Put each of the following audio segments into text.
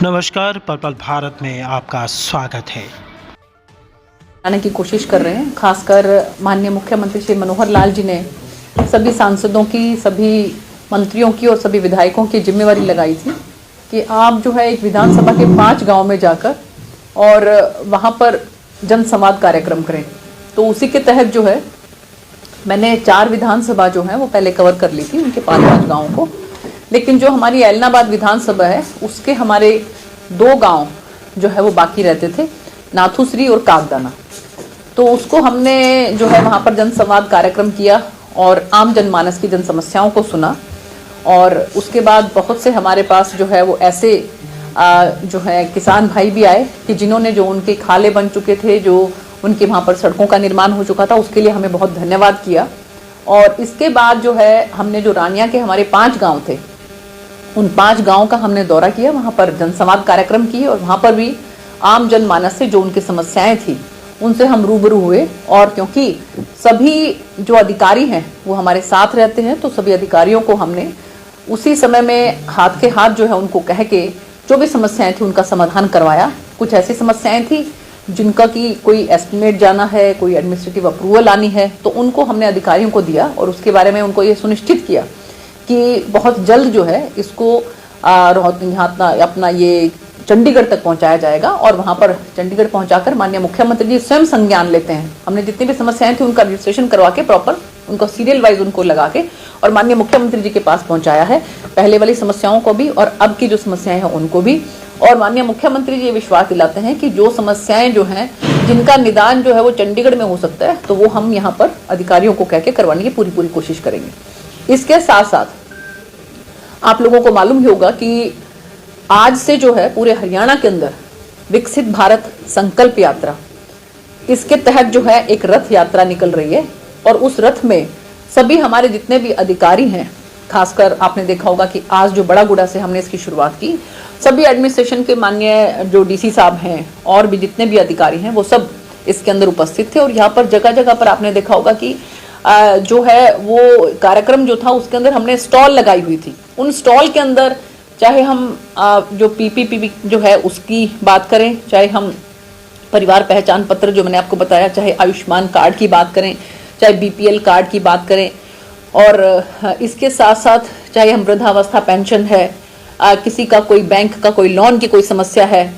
नमस्कार, पर्पल भारत में आपका स्वागत है। आने की कोशिश कर रहे हैं, खासकर माननीय मुख्यमंत्री श्री मनोहर लाल जी ने सभी सांसदों की, सभी मंत्रियों की और सभी विधायकों की जिम्मेवारी लगाई थी कि आप जो है एक विधानसभा के 5 गांव में जाकर और वहां पर जनसंवाद कार्यक्रम करें। तो उसी के तहत जो है मैंने 4 विधानसभा जो है वो पहले कवर कर ली थी, उनके 5 गाँव को। लेकिन जो हमारी ऐलनाबाद विधानसभा है उसके हमारे 2 गांव जो है वो बाकी रहते थे, नाथुश्री और कागदाना। तो उसको हमने जो है वहाँ पर जनसंवाद कार्यक्रम किया और आम जनमानस की जन समस्याओं को सुना। और उसके बाद बहुत से हमारे पास जो है वो ऐसे जो है किसान भाई भी आए कि जिन्होंने जो उनके खाले बन चुके थे, जो उनके वहाँ पर सड़कों का निर्माण हो चुका था, उसके लिए हमें बहुत धन्यवाद किया। और इसके बाद जो है हमने जो रानिया के हमारे 5 गाँव थे, उन 5 गाँव का हमने दौरा किया, वहाँ पर जनसंवाद कार्यक्रम किए और वहाँ पर भी आम जनमानस से जो उनकी समस्याएं थी उनसे हम रूबरू हुए। और क्योंकि सभी जो अधिकारी हैं वो हमारे साथ रहते हैं, तो सभी अधिकारियों को हमने उसी समय में हाथ के हाथ जो है उनको कह के जो भी समस्याएं थी उनका समाधान करवाया। कुछ ऐसी समस्याएं थी जिनका कि कोई एस्टिमेट जाना है, कोई एडमिनिस्ट्रेटिव अप्रूवल आनी है, तो उनको हमने अधिकारियों को दिया और उसके बारे में उनको ये सुनिश्चित किया कि बहुत जल्द जो है इसको यहाँ अपना ये चंडीगढ़ तक पहुंचाया जाएगा। और वहां पर चंडीगढ़ पहुंचाकर माननीय मुख्यमंत्री जी स्वयं संज्ञान लेते हैं। हमने जितनी भी समस्याएं थी उनका रजिस्ट्रेशन करवा के प्रॉपर उनको सीरियल वाइज उनको लगा के और माननीय मुख्यमंत्री जी के पास पहुंचाया है, पहले वाली समस्याओं को भी और अब की जो समस्याएं हैं उनको भी। और माननीय मुख्यमंत्री जी ये विश्वास दिलाते हैं कि जो समस्याएं जो हैं जिनका निदान जो है वो चंडीगढ़ में हो सकता है, तो वो हम यहाँ पर अधिकारियों को कह के करवाने की पूरी कोशिश करेंगे। इसके साथ साथ आप लोगों को मालूम ही होगा कि आज से जो है पूरे हरियाणा के अंदर विकसित भारत संकल्प यात्रा, इसके तहत जो है एक रथ यात्रा निकल रही है। और उस रथ में सभी हमारे जितने भी अधिकारी हैं, खासकर आपने देखा होगा कि आज जो बड़ागुड़ा से हमने इसकी शुरुआत की, सभी एडमिनिस्ट्रेशन के माननीय जो डीसी साहब हैं और भी जितने भी अधिकारी हैं वो सब इसके अंदर उपस्थित थे। और यहाँ पर जगह जगह पर आपने देखा होगा कि जो है वो कार्यक्रम जो था उसके अंदर हमने स्टॉल लगाई हुई थी। उन स्टॉल के अंदर चाहे हम जो पीपीपी जो है उसकी बात करें, चाहे हम परिवार पहचान पत्र जो मैंने आपको बताया, चाहे आयुष्मान कार्ड की बात करें, चाहे बीपीएल कार्ड की बात करें, और इसके साथ साथ चाहे हम वृद्धावस्था पेंशन है, किसी का कोई बैंक का कोई लोन की कोई समस्या है,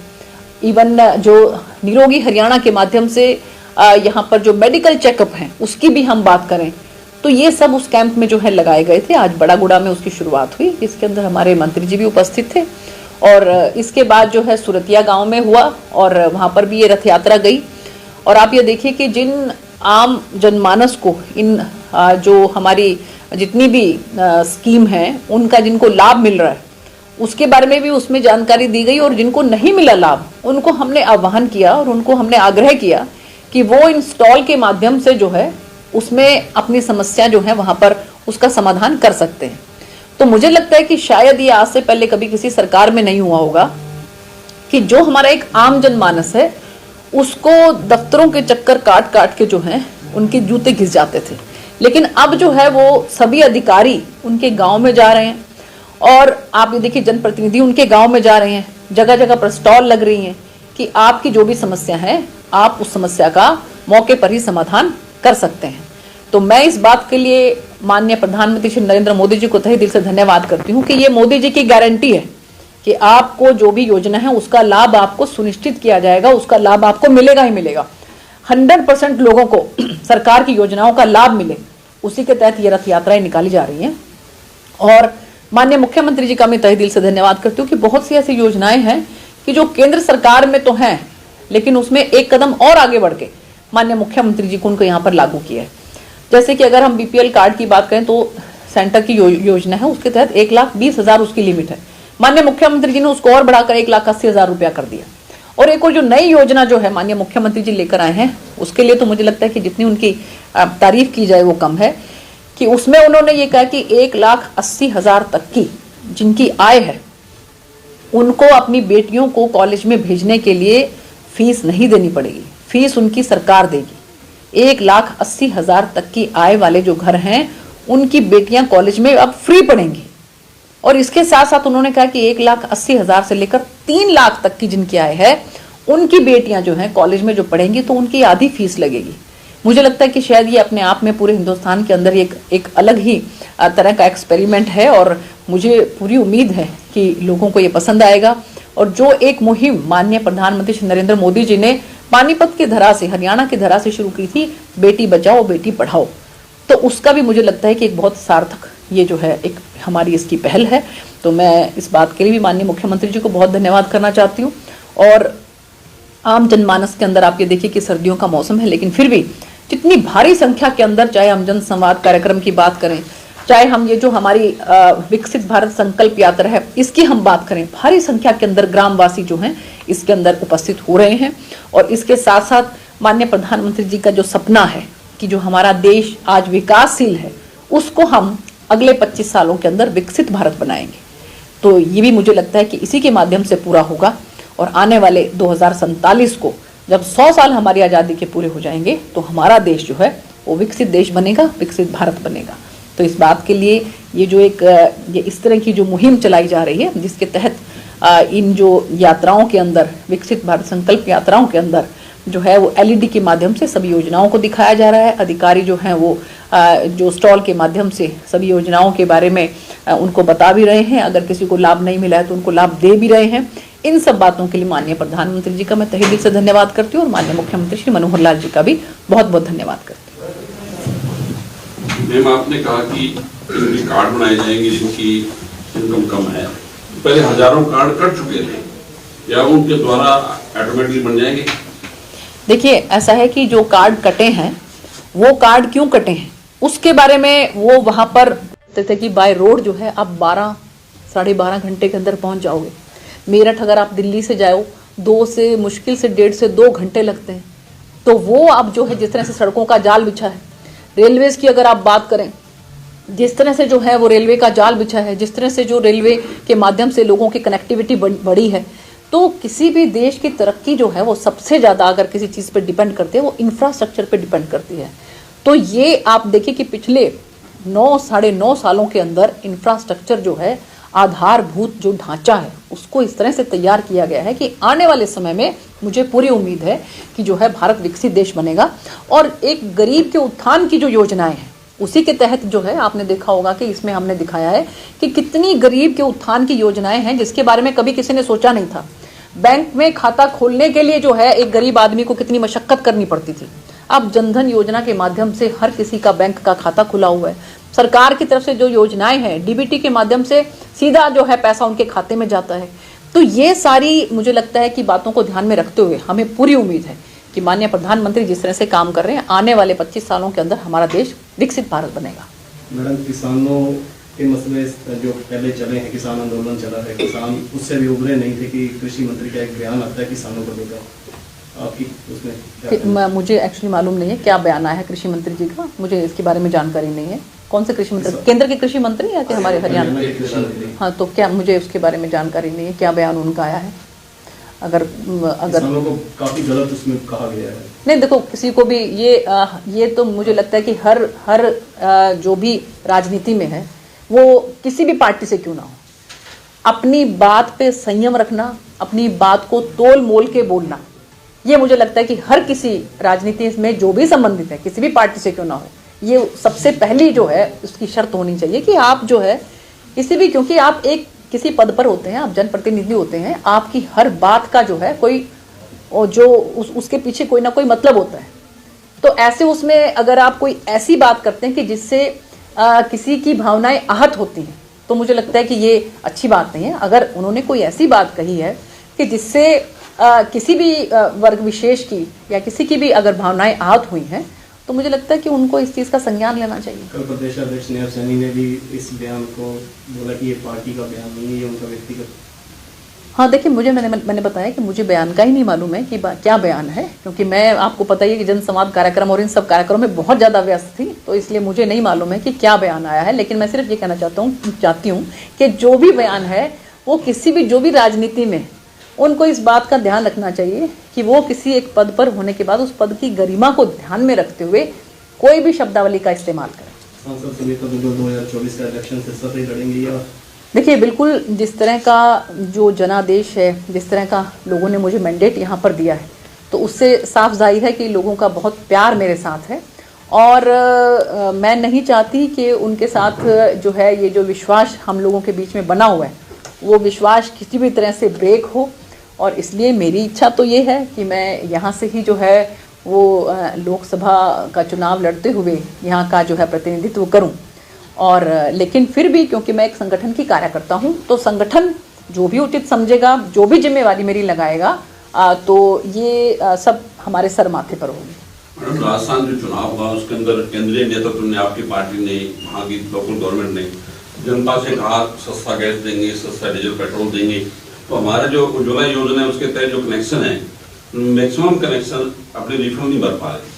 इवन जो निरोगी हरियाणा के माध्यम से यहाँ पर जो मेडिकल चेकअप हैं उसकी भी हम बात करें, तो ये सब उस कैंप में जो है लगाए गए थे। आज बड़ागुड़ा में उसकी शुरुआत हुई, इसके अंदर हमारे मंत्री जी भी उपस्थित थे। और इसके बाद जो है सुरतिया गांव में हुआ और वहां पर भी ये रथ यात्रा गई। और आप ये देखिए कि जिन आम जनमानस को इन जो हमारी जितनी भी स्कीम है उनका जिनको लाभ मिल रहा है उसके बारे में भी उसमें जानकारी दी गई। और जिनको नहीं मिला लाभ उनको हमने आह्वान किया और उनको हमने आग्रह किया कि वो इन स्टॉल के माध्यम से जो है उसमें अपनी समस्या जो है वहां पर उसका समाधान कर सकते हैं। तो मुझे लगता है कि शायद ये आज से पहले कभी किसी सरकार में नहीं हुआ होगा कि जो हमारा एक आम जनमानस है उसको दफ्तरों के चक्कर काट काट के जो है उनके जूते घिस जाते थे। लेकिन अब जो है वो सभी अधिकारी उनके गांव में जा रहे हैं और आप ये देखिए जनप्रतिनिधि उनके गांव में जा रहे हैं, जगह जगह पर स्टॉल लग रही हैं कि आपकी जो भी समस्या है आप उस समस्या का मौके पर ही समाधान कर सकते हैं। तो मैं इस बात के लिए माननीय प्रधानमंत्री श्री नरेंद्र मोदी जी को तहे दिल से धन्यवाद करती हूँ कि ये मोदी जी की गारंटी है कि आपको जो भी योजना है उसका लाभ आपको सुनिश्चित किया जाएगा, उसका लाभ आपको मिलेगा ही मिलेगा। 100% लोगों को सरकार की योजनाओं का लाभ मिले, उसी के तहत ये रथ यात्राएं निकाली जा रही हैं। और माननीय मुख्यमंत्री जी का मैं तहे दिल से धन्यवाद करती हूँ कि बहुत सी ऐसी योजनाएं हैं कि जो केंद्र सरकार में तो हैं लेकिन उसमें एक कदम और आगे बढ़ के माननीय मुख्यमंत्री जी को उनको यहाँ पर लागू किया है। जैसे कि अगर हम बीपीएल कार्ड की बात करें तो सेंटर की योजना है, उसके तहत 1,20,000 उसकी लिमिट है। माननीय मुख्यमंत्री जी ने उसको और बढ़ाकर 1,80,000 रुपया कर दिया। और एक और जो नई योजना जो है माननीय मुख्यमंत्री जी लेकर आए हैं उसके लिए तो मुझे लगता है कि जितनी उनकी तारीफ की जाए वो कम है, कि उसमें उन्होंने ये कहा कि 1,80,000 तक की जिनकी आय है उनको अपनी बेटियों को कॉलेज में भेजने के लिए फीस नहीं देनी पड़ेगी, फीस उनकी सरकार देगी। 1,80,000 तक की आय वाले जो घर हैं उनकी बेटियां कॉलेज में अब फ्री पढ़ेंगी। और इसके साथ साथ उन्होंने कहा कि 1,80,000 से लेकर 3 लाख तक की जिनकी आय है उनकी बेटियां जो हैं कॉलेज में जो पढ़ेंगी तो उनकी आधी फीस लगेगी। मुझे लगता है कि शायद ये अपने आप में पूरे हिंदुस्तान के अंदर एक अलग ही तरह का एक्सपेरिमेंट है और मुझे पूरी उम्मीद है कि लोगों को ये पसंद आएगा। और जो एक मुहिम माननीय प्रधानमंत्री श्री नरेंद्र मोदी जी ने पानीपत की धरा से, हरियाणा की धरा से शुरू की थी, बेटी बचाओ बेटी पढ़ाओ, तो उसका भी मुझे लगता है कि एक बहुत सार्थक ये जो है एक हमारी इसकी पहल है। तो मैं इस बात के लिए भी माननीय मुख्यमंत्री जी को बहुत धन्यवाद करना चाहती हूँ। और आम जनमानस के अंदर आप ये देखिए कि सर्दियों का मौसम है, लेकिन फिर भी जितनी भारी संख्या के अंदर, चाहे हम जन संवाद कार्यक्रम की बात करें, चाहे हम ये जो हमारी विकसित भारत संकल्प यात्रा है इसकी हम बात करें, भारी संख्या के अंदर ग्रामवासी जो हैं इसके अंदर उपस्थित हो रहे हैं। और इसके साथ साथ माननीय प्रधानमंत्री जी का जो सपना है कि जो हमारा देश आज विकासशील है उसको हम अगले 25 सालों के अंदर विकसित भारत बनाएंगे। तो ये भी मुझे लगता है कि इसी के माध्यम से पूरा होगा। और आने वाले 2047 को जब 100 साल हमारी आज़ादी के पूरे हो जाएंगे तो हमारा देश जो है वो विकसित देश बनेगा, विकसित भारत बनेगा। तो इस बात के लिए ये जो ये इस तरह की जो मुहिम चलाई जा रही है जिसके तहत इन जो यात्राओं के अंदर, विकसित भारत संकल्प यात्राओं के अंदर जो है वो LED के माध्यम से सभी योजनाओं को दिखाया जा रहा है। अधिकारी जो हैं वो जो स्टॉल के माध्यम से सभी योजनाओं के बारे में उनको बता भी रहे हैं, अगर किसी को लाभ नहीं मिला है तो उनको लाभ दे भी रहे हैं। इन सब बातों के लिए माननीय प्रधानमंत्री जी का मैं तहे दिल से धन्यवाद करती हूँ और माननीय मुख्यमंत्री श्री मनोहर लाल जी का भी बहुत बहुत धन्यवाद करती हूँ। मैम, आपने कहा कि कार्ड बनाए जाएंगे जिनकी इनकम कम है, पहले हजारों कार्ड कट चुके थे, या उनके द्वारा ऑटोमेटिकली बन जाएंगे? देखिए, ऐसा है कि जो कार्ड कटे हैं वो कार्ड क्यों कटे हैं उसके बारे में वो वहां पर कहते थे कि बाय रोड जो है आप 12 साढ़े 12 घंटे के अंदर पहुंच जाओगे। मेरठ अगर आप दिल्ली से जाओ 2 से मुश्किल से 1.5 से 2 घंटे लगते हैं। तो वो अब जो है जिस तरह से सड़कों का जाल बिछा है, रेलवेज की अगर आप बात करें, जिस तरह से जो है वो रेलवे का जाल बिछा है, जिस तरह से जो रेलवे के माध्यम से लोगों की कनेक्टिविटी बढ़ी है, तो किसी भी देश की तरक्की जो है वो सबसे ज़्यादा अगर किसी चीज़ पर डिपेंड करती है वो इंफ्रास्ट्रक्चर पे डिपेंड करती है। तो ये आप देखिए कि पिछले 9 साढ़े 9 सालों के अंदर इंफ्रास्ट्रक्चर जो है, आधारभूत जो ढांचा है उसको इस तरह से तैयार किया गया है कि आने वाले समय में मुझे पूरी उम्मीद है कि जो है भारत विकसित देश बनेगा। और एक गरीब के उत्थान की जो योजनाएं हैं उसी के तहत जो है आपने देखा होगा कि इसमें हमने दिखाया है कि कितनी गरीब के उत्थान की योजनाएं हैं जिसके बारे में कभी किसी ने सोचा नहीं था। बैंक में खाता खोलने के लिए जो है एक गरीब आदमी को कितनी मशक्कत करनी पड़ती थी, अब जनधन योजना के माध्यम से हर किसी का बैंक का खाता खुला हुआ है। सरकार की तरफ से जो योजनाएं हैं DBT के माध्यम से सीधा जो है पैसा उनके खाते में जाता है। तो ये सारी मुझे लगता है कि बातों को ध्यान में रखते हुए हमें पूरी उम्मीद है कि माननीय प्रधानमंत्री जिस तरह से काम कर रहे हैं, आने वाले 25 सालों के अंदर हमारा देश विकसित भारत बनेगा। मैडम, किसानों के मसले जो पहले चले हैं, किसान आंदोलन चला है, किसान उससे भी उभरे नहीं थे कि कृषि मंत्री का एक बयान आता है किसानों को लेकर, आपकी उसमें मुझे एक्चुअली मालूम नहीं है क्या बयान आया है कृषि मंत्री जी का, मुझे इसके बारे में जानकारी नहीं है। कौन से कृषि मंत्री, केंद्र के कृषि मंत्री या कि हमारे हरियाणा के? हाँ, तो क्या मुझे उसके बारे में जानकारी नहीं है क्या बयान उनका आया है। अगर को काफी गलत उसमें कहा गया है। नहीं, देखो किसी को भी ये तो मुझे लगता है कि हर जो भी राजनीति में है वो किसी भी पार्टी से क्यों ना हो, अपनी बात पे संयम रखना, अपनी बात को तोल मोल के बोलना, ये मुझे लगता है कि हर किसी राजनीति में जो भी संबंधित है किसी भी पार्टी से क्यों ना हो, ये सबसे पहली जो है उसकी शर्त होनी चाहिए कि आप जो है किसी भी, क्योंकि आप एक किसी पद पर होते हैं, आप जनप्रतिनिधि होते हैं, आपकी हर बात का जो है कोई जो उसके पीछे कोई ना कोई मतलब होता है। तो ऐसे उसमें अगर आप कोई ऐसी बात करते हैं कि जिससे किसी की भावनाएं आहत होती हैं, तो मुझे लगता है कि ये अच्छी बात नहीं है। अगर उन्होंने कोई ऐसी बात कही है कि जिससे किसी भी वर्ग विशेष की या किसी की भी अगर भावनाएं आहत हुई हैं, तो मुझे लगता है कि उनको इस चीज़ का संज्ञान लेना चाहिए। कल प्रदेश अध्यक्ष नेहा सैनी ने भी इस बयान को बोला कि ये पार्टी का बयान नहीं है, ये उनका व्यक्तिगत। हाँ, देखिए मैंने बताया कि मुझे बयान का ही नहीं मालूम है कि क्या बयान है, क्योंकि मैं आपको पता ही है कि जनसंवाद कार्यक्रम और इन सब कार्यक्रमों में बहुत ज़्यादा व्यस्त थी, तो इसलिए मुझे नहीं मालूम है कि क्या बयान आया है। लेकिन मैं सिर्फ ये कहना चाहती हूँ कि जो भी बयान है वो किसी भी जो भी राजनीति में उनको इस बात का ध्यान रखना चाहिए कि वो किसी एक पद पर होने के बाद उस पद की गरिमा को ध्यान में रखते हुए कोई भी शब्दावली का इस्तेमाल करें। सांसद सुनीता दुग्गल 2024 का इलेक्शन से सफल लड़ेंगे या देखिए, बिल्कुल जिस तरह का जो जनादेश है, जिस तरह का लोगों ने मुझे मैंडेट यहाँ पर दिया है, तो उससे साफ जाहिर है कि लोगों का बहुत प्यार मेरे साथ है। और मैं नहीं चाहती कि उनके साथ जो है ये जो विश्वास हम लोगों के बीच में बना हुआ है, वो विश्वास किसी भी तरह से ब्रेक हो। और इसलिए मेरी इच्छा तो ये है कि मैं यहाँ से ही जो है वो लोकसभा का चुनाव लड़ते हुए यहाँ का जो है प्रतिनिधित्व करूँ। और लेकिन फिर भी क्योंकि मैं एक संगठन की कार्यकर्ता हूँ, तो संगठन जो भी उचित समझेगा, जो भी जिम्मेवारी मेरी लगाएगा, तो ये सब हमारे सर माथे पर होगी। मैडम, राजस्थान जो चुनाव हुआ उसके अंदर केंद्रीय नेतृत्व ने, आपकी पार्टी ने, वहाँ की लोकल गवर्नमेंट ने जनता से कहा सस्ता गैस देंगे, सस्ता डीजल पेट्रोल देंगे। तो हमारे जो उज्ज्वला योजना है उसके तहत जो कनेक्शन है, मैक्सिमम कनेक्शन अपने रिफिल नहीं भर पा रहे।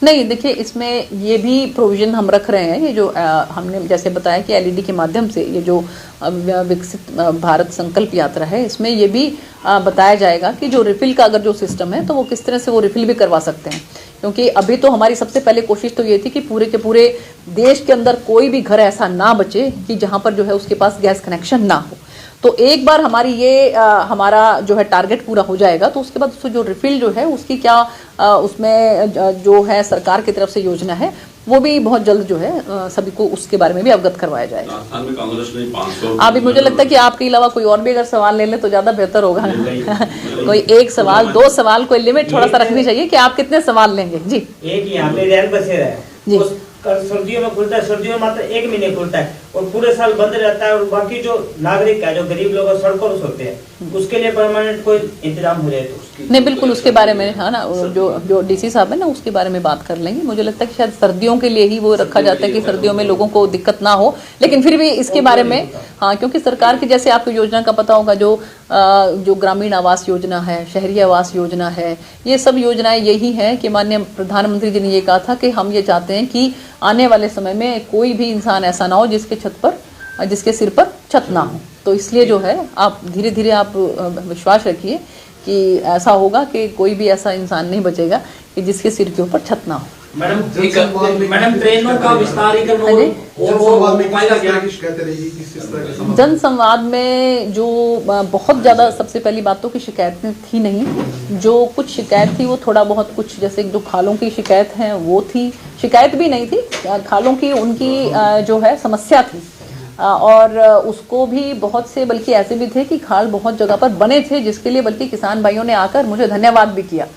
नहीं, देखिए, इसमें ये भी प्रोविजन हम रख रहे हैं। ये जो हमने जैसे बताया कि एलईडी के माध्यम से ये जो विकसित भारत संकल्प यात्रा है, इसमें ये भी बताया जाएगा कि जो रिफिल का अगर जो सिस्टम है तो वो किस तरह से वो रिफिल भी करवा सकते हैं। क्योंकि अभी तो हमारी सबसे पहले कोशिश तो ये थी कि पूरे के पूरे देश के अंदर कोई भी घर ऐसा ना बचे कि जहाँ पर जो है उसके पास गैस कनेक्शन ना हो। तो एक बार हमारी ये हमारा जो है टारगेट पूरा हो जाएगा, तो उसके बाद उसको जो रिफिल जो है उसकी क्या उसमें जो है सरकार की तरफ से योजना है, वो भी बहुत जल्द जो है सभी को उसके बारे में भी अवगत करवाया जाएगा। राजस्थान में कांग्रेस ने 500 अभी मुझे लगता है कि आपके अलावा कोई और भी अगर सवाल ले ले तो ज्यादा बेहतर होगा। कोई एक सवाल, दो सवाल, कोई लिमिट थोड़ा सा रखनी चाहिए कि आप कितने सवाल लेंगे। जी, एक यहाँ पे रैन बसेरा है जी। उस सर्दियों में खुलता है, सर्दियों में मात्र 1 महीने खुलता है और पूरे साल बंद रहता है। और बाकी जो नागरिक है, जो गरीब लोग सड़कों पर सोते हैं, उसके लिए परमानेंट कोई इंतजाम हो जाए तो नहीं, बिल्कुल उसके बारे में है ना, जो डीसी साहब है ना, उसके बारे में बात कर लेंगे। मुझे लगता है कि शायद सर्दियों के लिए ही वो रखा जाता है कि सर्दियों में लोगों को दिक्कत ना हो, लेकिन फिर भी इसके बारे में हाँ, क्योंकि सरकार की जैसे आपको योजना का पता होगा, जो ग्रामीण आवास योजना है, शहरी आवास योजना है, ये सब योजनाएं यही हैं कि माननीय प्रधानमंत्री जी ने ये कहा था कि हम ये चाहते हैं कि आने वाले समय में कोई भी इंसान ऐसा ना हो जिसके सिर पर छत ना हो। तो इसलिए जो है आप धीरे धीरे आप विश्वास रखिए कि ऐसा होगा कि कोई भी ऐसा इंसान नहीं बचेगा कि जिसके सिर के ऊपर छत ना हो। मैडम ट्रेनों का विस्तारीकरण जन संवाद में जो बहुत ज़्यादा सबसे पहली बातों की शिकायतें थी नहीं, जो कुछ शिकायत थी वो थोड़ा बहुत कुछ जैसे जो खालों की शिकायत है वो थी, शिकायत भी नहीं थी, खालों की उनकी जो है समस्या थी। और उसको भी बहुत से बल्कि ऐसे भी थे कि खाल बहुत जगह पर बने थे, जिसके लिए बल्कि किसान भाइयों ने आकर मुझे धन्यवाद भी किया।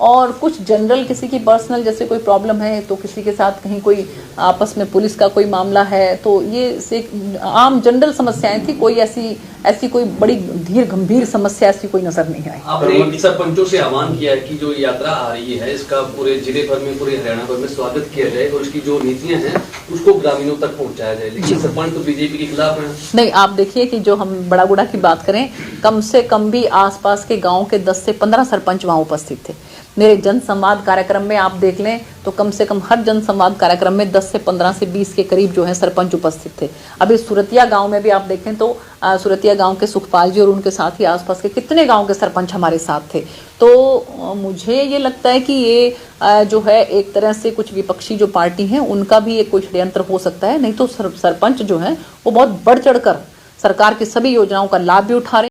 और कुछ जनरल किसी की पर्सनल जैसे कोई प्रॉब्लम है, तो किसी के साथ कहीं कोई आपस में पुलिस का कोई मामला है, तो ये से आम जनरल समस्याएं थी। कोई ऐसी कोई बड़ी धीर गंभीर समस्या ऐसी कोई नजर नहीं आई। आपने सरपंचों से आह्वान किया है कि जो यात्रा आ रही है इसका पूरे जिले भर में, पूरे हरियाणा भर में स्वागत किया जाए और इसकी जो नीतियां हैं उसको ग्रामीणों तक पहुंचाया जाए, लेकिन सरपंच तो बीजेपी के खिलाफ हैं। नहीं, आप देखिए कि जो हम बड़ा गुड़ा की बात करें, कम से कम भी आसपास के गाँव के 10 से 15 सरपंच वहाँ उपस्थित थे। मेरे जन संवाद कार्यक्रम में आप देख लें तो कम से कम हर जन संवाद कार्यक्रम में 10 से 15 से 20 के करीब जो है सरपंच उपस्थित थे। अभी सुरतिया गांव में भी आप देखें तो सुरतिया गांव के सुखपाल जी और उनके साथ ही आसपास के कितने गांव के सरपंच हमारे साथ थे। तो मुझे ये लगता है कि ये जो है एक तरह से कुछ विपक्षी जो पार्टी हैं उनका भी एक कोई षड्यंत्र हो सकता है। नहीं तो सरपंच जो है वो बहुत बढ़ चढ़ कर सरकार की सभी योजनाओं का लाभ भी उठा रहे हैं।